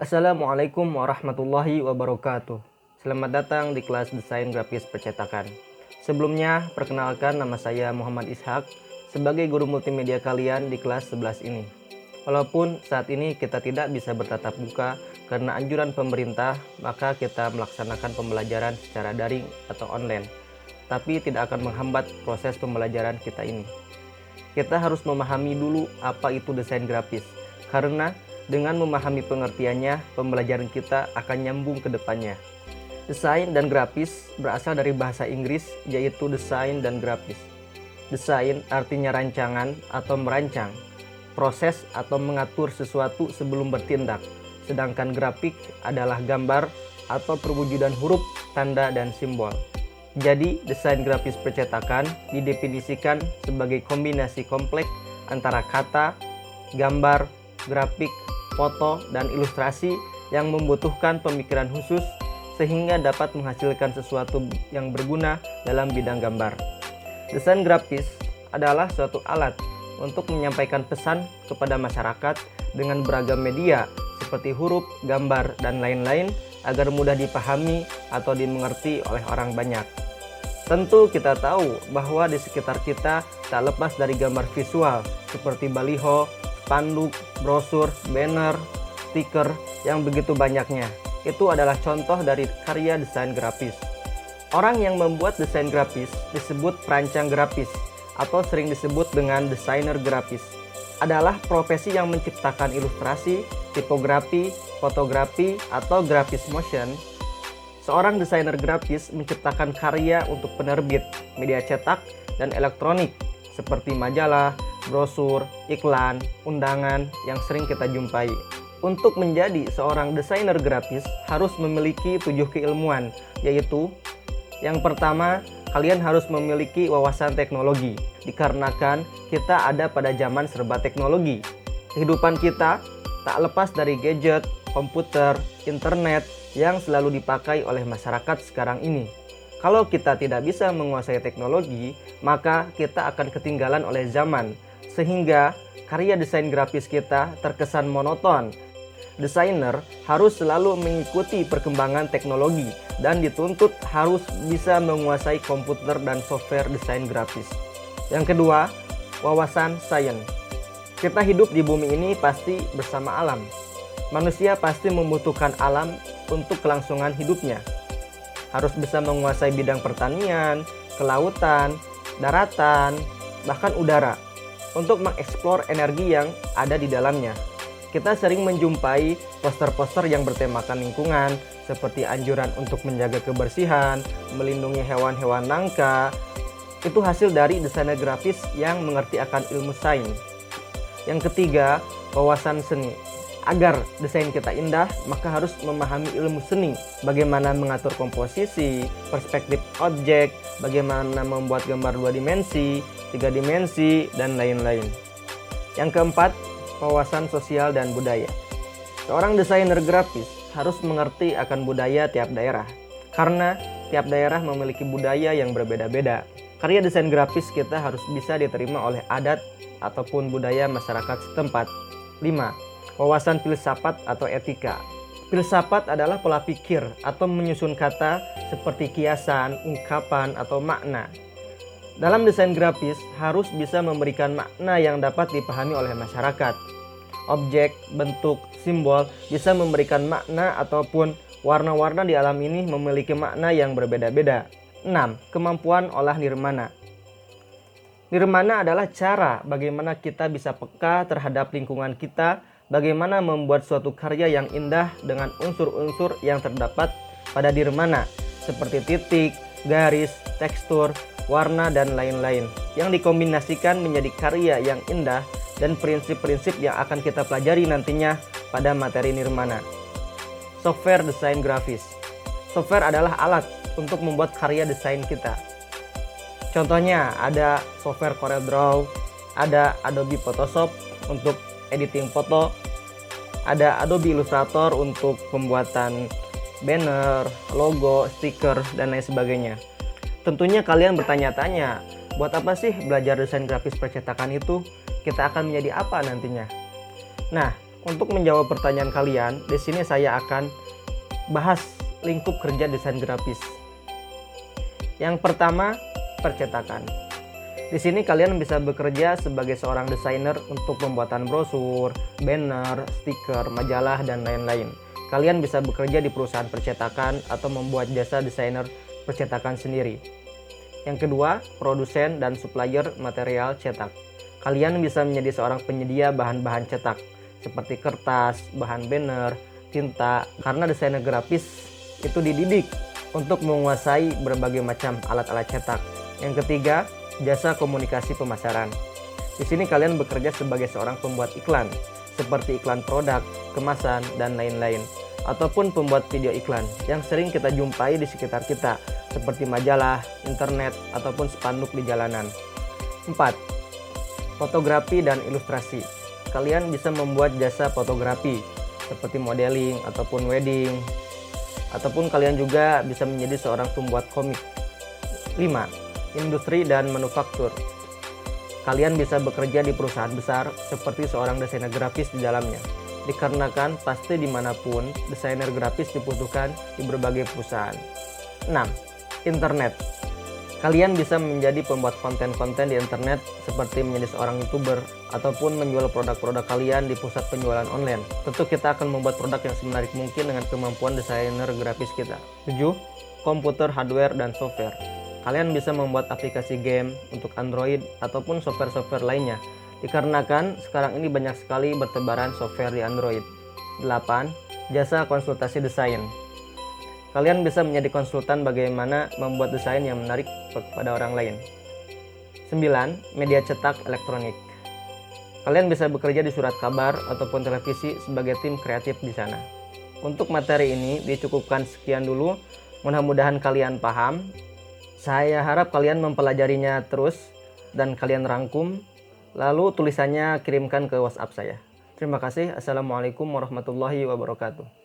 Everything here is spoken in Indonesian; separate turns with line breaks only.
Assalamualaikum warahmatullahi wabarakatuh. Selamat datang di kelas Desain Grafis Percetakan. Sebelumnya, perkenalkan nama saya Muhammad Ishak sebagai guru multimedia kalian di kelas 11 ini. Walaupun saat ini kita tidak bisa bertatap muka karena anjuran pemerintah, maka kita melaksanakan pembelajaran secara daring atau online. Tapi tidak akan menghambat proses pembelajaran kita ini. Kita harus memahami dulu apa itu desain grafis, karena dengan memahami pengertiannya, pembelajaran kita akan nyambung ke depannya. Desain dan grafis berasal dari bahasa Inggris, yaitu desain dan grafis. Desain artinya rancangan atau merancang, proses atau mengatur sesuatu sebelum bertindak. Sedangkan grafik adalah gambar atau perwujudan huruf, tanda, dan simbol. Jadi, desain grafis percetakan didefinisikan sebagai kombinasi kompleks antara kata, gambar, grafik, foto, dan ilustrasi yang membutuhkan pemikiran khusus sehingga dapat menghasilkan sesuatu yang berguna dalam bidang gambar. Desain grafis adalah suatu alat untuk menyampaikan pesan kepada masyarakat dengan beragam media seperti huruf, gambar, dan lain-lain agar mudah dipahami atau dimengerti oleh orang banyak. Tentu kita tahu bahwa di sekitar kita tak lepas dari gambar visual seperti baliho, spanduk, brosur, banner, stiker yang begitu banyaknya. Itu adalah contoh dari karya desain grafis. Orang yang membuat desain grafis disebut perancang grafis atau sering disebut dengan desainer grafis. Adalah profesi yang menciptakan ilustrasi, tipografi, fotografi, atau grafis motion. Seorang desainer grafis menciptakan karya untuk penerbit, media cetak, dan elektronik seperti majalah, brosur, iklan, undangan yang sering kita jumpai. Untuk menjadi seorang desainer grafis harus memiliki 7 keilmuan, yaitu yang pertama, kalian harus memiliki wawasan teknologi, dikarenakan kita ada pada zaman serba teknologi. Kehidupan kita tak lepas dari gadget, komputer, internet yang selalu dipakai oleh masyarakat sekarang ini. Kalau kita tidak bisa menguasai teknologi, maka kita akan ketinggalan oleh zaman, sehingga karya desain grafis kita terkesan monoton. Desainer harus selalu mengikuti perkembangan teknologi dan dituntut harus bisa menguasai komputer dan software desain grafis. Yang kedua, wawasan sains. Kita hidup di bumi ini pasti bersama alam. Manusia pasti membutuhkan alam untuk kelangsungan hidupnya. Harus bisa menguasai bidang pertanian, kelautan, daratan, bahkan udara untuk mengeksplor energi yang ada di dalamnya. Kita sering menjumpai poster-poster yang bertemakan lingkungan seperti anjuran untuk menjaga kebersihan, melindungi hewan-hewan langka. Itu hasil dari desainer grafis yang mengerti akan ilmu sains. Yang ketiga, wawasan seni. Agar desain kita indah, maka harus memahami ilmu seni, bagaimana mengatur komposisi, perspektif objek, bagaimana membuat gambar 2 dimensi, 3 dimensi, dan lain-lain. Yang keempat, wawasan sosial dan budaya. Seorang desainer grafis harus mengerti akan budaya tiap daerah, karena tiap daerah memiliki budaya yang berbeda-beda. Karya desain grafis kita harus bisa diterima oleh adat ataupun budaya masyarakat setempat. 5. Wawasan filsafat atau etika. Filsafat adalah pola pikir atau menyusun kata seperti kiasan, ungkapan, atau makna. Dalam desain grafis harus bisa memberikan makna yang dapat dipahami oleh masyarakat. Objek, bentuk, simbol bisa memberikan makna ataupun warna-warna di alam ini memiliki makna yang berbeda-beda. 6. Kemampuan olah nirmana. Nirmana adalah cara bagaimana kita bisa peka terhadap lingkungan kita, bagaimana membuat suatu karya yang indah dengan unsur-unsur yang terdapat pada nirmana, seperti titik, garis, tekstur, warna, dan lain-lain, yang dikombinasikan menjadi karya yang indah dan prinsip-prinsip yang akan kita pelajari nantinya pada materi nirmana. Software desain grafis. Software adalah alat untuk membuat karya desain kita. Contohnya ada software CorelDRAW, ada Adobe Photoshop untuk editing foto, ada Adobe Illustrator untuk pembuatan banner, logo, stiker, dan lain sebagainya. Tentunya kalian bertanya-tanya, buat apa sih belajar desain grafis percetakan itu? Kita akan menjadi apa nantinya? Nah, Untuk menjawab pertanyaan kalian, di sini saya akan bahas lingkup kerja desain grafis. Yang pertama, percetakan. Di sini kalian bisa bekerja sebagai seorang desainer untuk pembuatan brosur, banner, stiker, majalah, dan lain-lain. Kalian bisa bekerja di perusahaan percetakan atau membuat jasa desainer percetakan sendiri. Yang kedua, produsen dan supplier material cetak. Kalian bisa menjadi seorang penyedia bahan-bahan cetak seperti kertas, bahan banner, tinta, karena desainer grafis itu dididik untuk menguasai berbagai macam alat-alat cetak. Yang ketiga, jasa komunikasi pemasaran. Di sini kalian bekerja sebagai seorang pembuat iklan, seperti iklan produk, kemasan, dan lain-lain, ataupun pembuat video iklan yang sering kita jumpai di sekitar kita, seperti majalah, internet, ataupun spanduk di jalanan. 4. Fotografi dan ilustrasi. Kalian bisa membuat jasa fotografi, seperti modeling ataupun wedding, ataupun kalian juga bisa menjadi seorang pembuat komik. 5. Industri dan manufaktur. Kalian bisa bekerja di perusahaan besar seperti seorang desainer grafis di dalamnya. Dikarenakan pasti dimanapun desainer grafis dibutuhkan di berbagai perusahaan. 6. Internet. Kalian bisa menjadi pembuat konten-konten di internet seperti menjadi seorang YouTuber ataupun menjual produk-produk kalian di pusat penjualan online. Tentu kita akan membuat produk yang semenarik mungkin dengan kemampuan desainer grafis kita. 7. Komputer, hardware, dan software. Kalian bisa membuat aplikasi game untuk Android ataupun software-software lainnya. Dikarenakan sekarang ini banyak sekali bertebaran software di Android. 8. Jasa konsultasi desain. Kalian bisa menjadi konsultan bagaimana membuat desain yang menarik kepada orang lain. 9. Media cetak elektronik. Kalian bisa bekerja di surat kabar ataupun televisi sebagai tim kreatif di sana. Untuk materi ini dicukupkan sekian dulu. Mudah-mudahan kalian paham. Saya harap kalian mempelajarinya terus dan kalian rangkum, lalu tulisannya kirimkan ke WhatsApp saya. Terima kasih. Assalamualaikum warahmatullahi wabarakatuh.